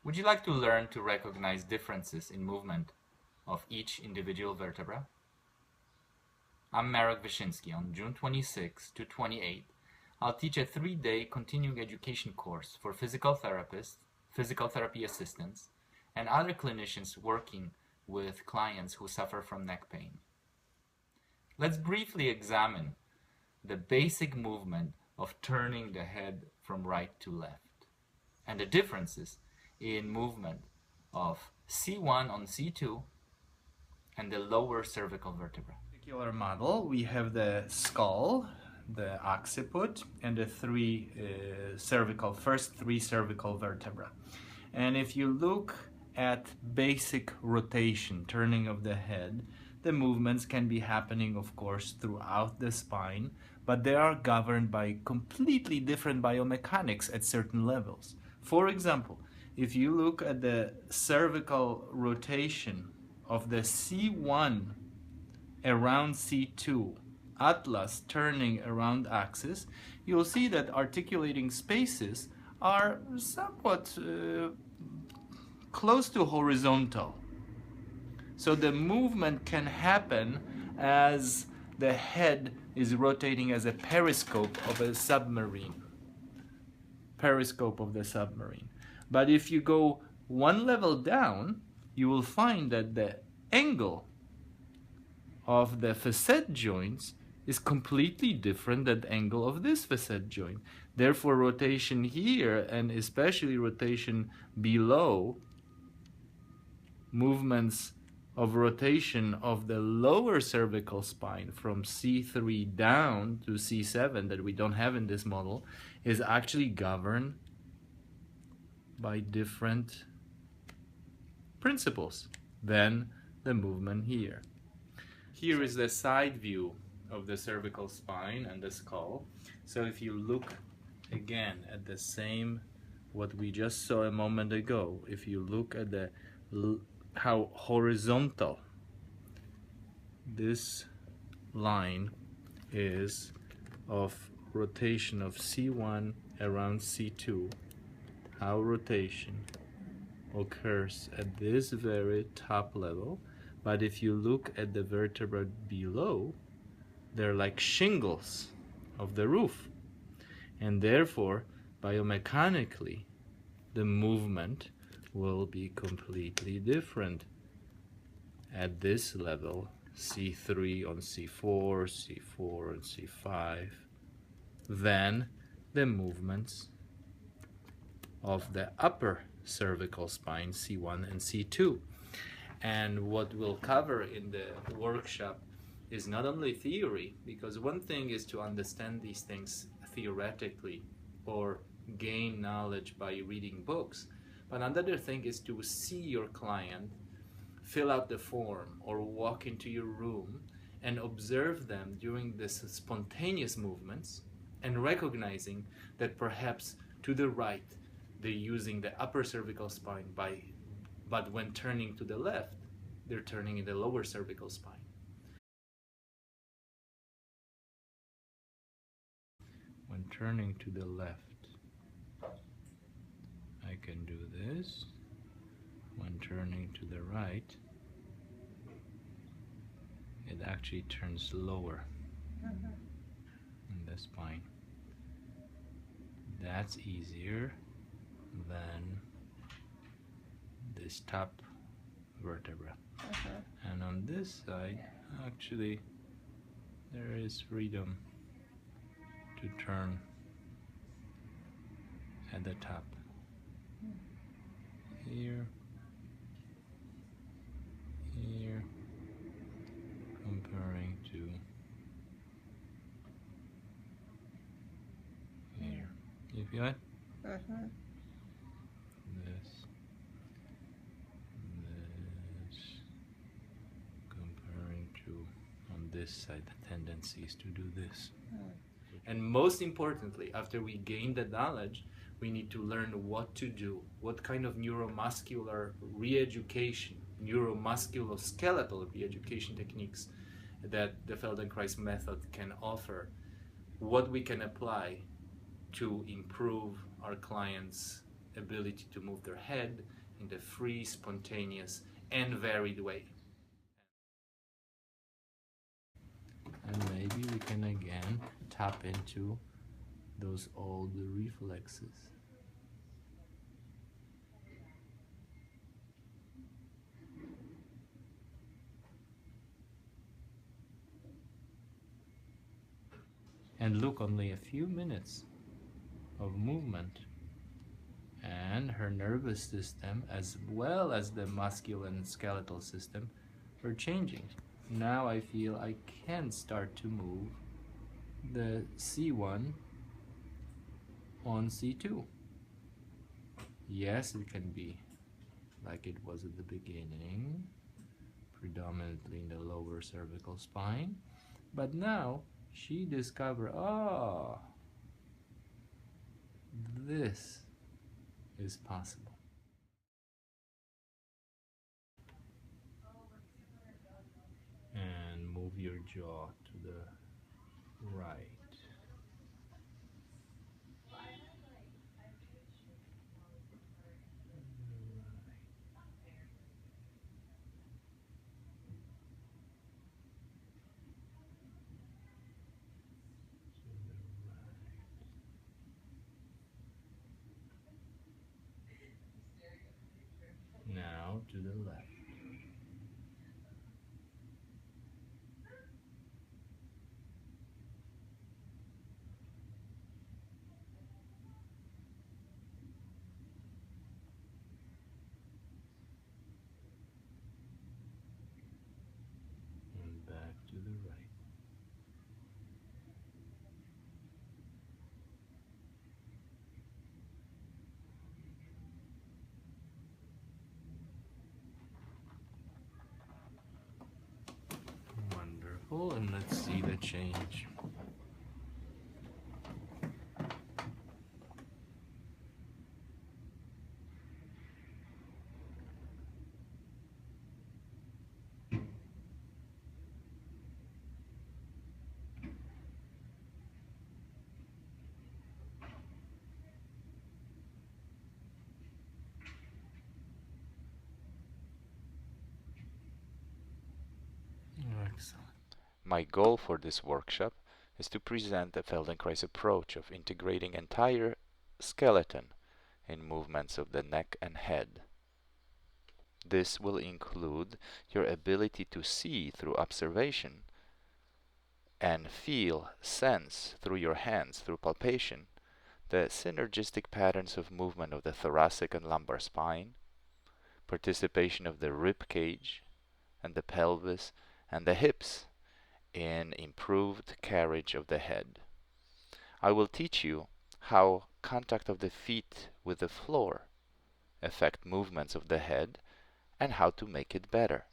Would you like to learn to recognize differences in movement of each individual vertebra? I'm Marek Wyszynski. On June 26 to 28, I'll teach a 3-day continuing education course for physical therapists, physical therapy assistants, and other clinicians working with clients who suffer from neck pain. Let's briefly examine the basic movement of turning the head from right to left and the differences in movement of C1 on C2 and the lower cervical vertebra. In this particular model, we have the skull, the occiput, and the first three cervical vertebra. And if you look at basic rotation, turning of the head, the movements can be happening, of course, throughout the spine, but they are governed by completely different biomechanics at certain levels. For example, if you look at the cervical rotation of the C1 around C2, atlas turning around axis, you'll see that articulating spaces are somewhat close to horizontal. So the movement can happen as the head is rotating as a periscope of a submarine. Periscope of the submarine. But if you go one level down, you will find that the angle of the facet joints is completely different than the angle of this facet joint. Therefore, rotation here, and especially rotation below, movements of rotation of the lower cervical spine from C3 down to C7 that we don't have in this model is actually governed by different principles than the movement here. Here is the side view of the cervical spine and the skull. So if you look again at the same, what we just saw a moment ago, if you look at the how horizontal this line is of rotation of C1 around C2, how rotation occurs at this very top level. But if you look at the vertebra below, they're like shingles of the roof, and therefore biomechanically the movement will be completely different at this level, C3 on C4, C4 on C5, than the movements of the upper cervical spine, C1 and C2. And what we'll cover in the workshop is not only theory, because one thing is to understand these things theoretically or gain knowledge by reading books, but another thing is to see your client fill out the form or walk into your room and observe them during this spontaneous movements and recognizing that perhaps to the right they're using the upper cervical spine but when turning to the left they're turning in the lower cervical spine. When turning to the left, I can do this. When turning to the right, it actually turns lower in the spine. That's easier than this top vertebra. And on this side, actually, there is freedom to turn at the top. Here, here, comparing to here. You feel it? This, comparing to on this side, the tendency is to do this. And most importantly, after we gain the knowledge, we need to learn what to do, what kind of neuromuscular re-education, neuromusculoskeletal re-education techniques that the Feldenkrais method can offer, what we can apply to improve our clients' ability to move their head in the free, spontaneous, and varied way. And maybe we can again tap into those old reflexes. And look, only a few minutes of movement, and her nervous system as well as the muscular and skeletal system are changing. Now I feel I can start to move the C1 on C2. Yes, it can be like it was at the beginning, predominantly in the lower cervical spine, but now she discovered, oh, this is possible. And move your jaw to the right. Now to the left. And back to the right. Wonderful, and let's see the change. Excellent. My goal for this workshop is to present the Feldenkrais approach of integrating entire skeleton in movements of the neck and head. This will include your ability to see through observation and feel, sense through your hands, through palpation, the synergistic patterns of movement of the thoracic and lumbar spine, participation of the rib cage and the pelvis and the hips in improved carriage of the head. I will teach you how contact of the feet with the floor affect movements of the head and how to make it better.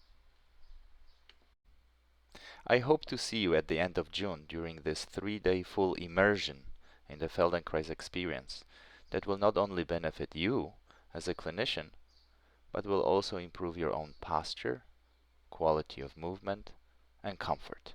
I hope to see you at the end of June during this 3-day full immersion in the Feldenkrais experience that will not only benefit you as a clinician, but will also improve your own posture, quality of movement, and comfort.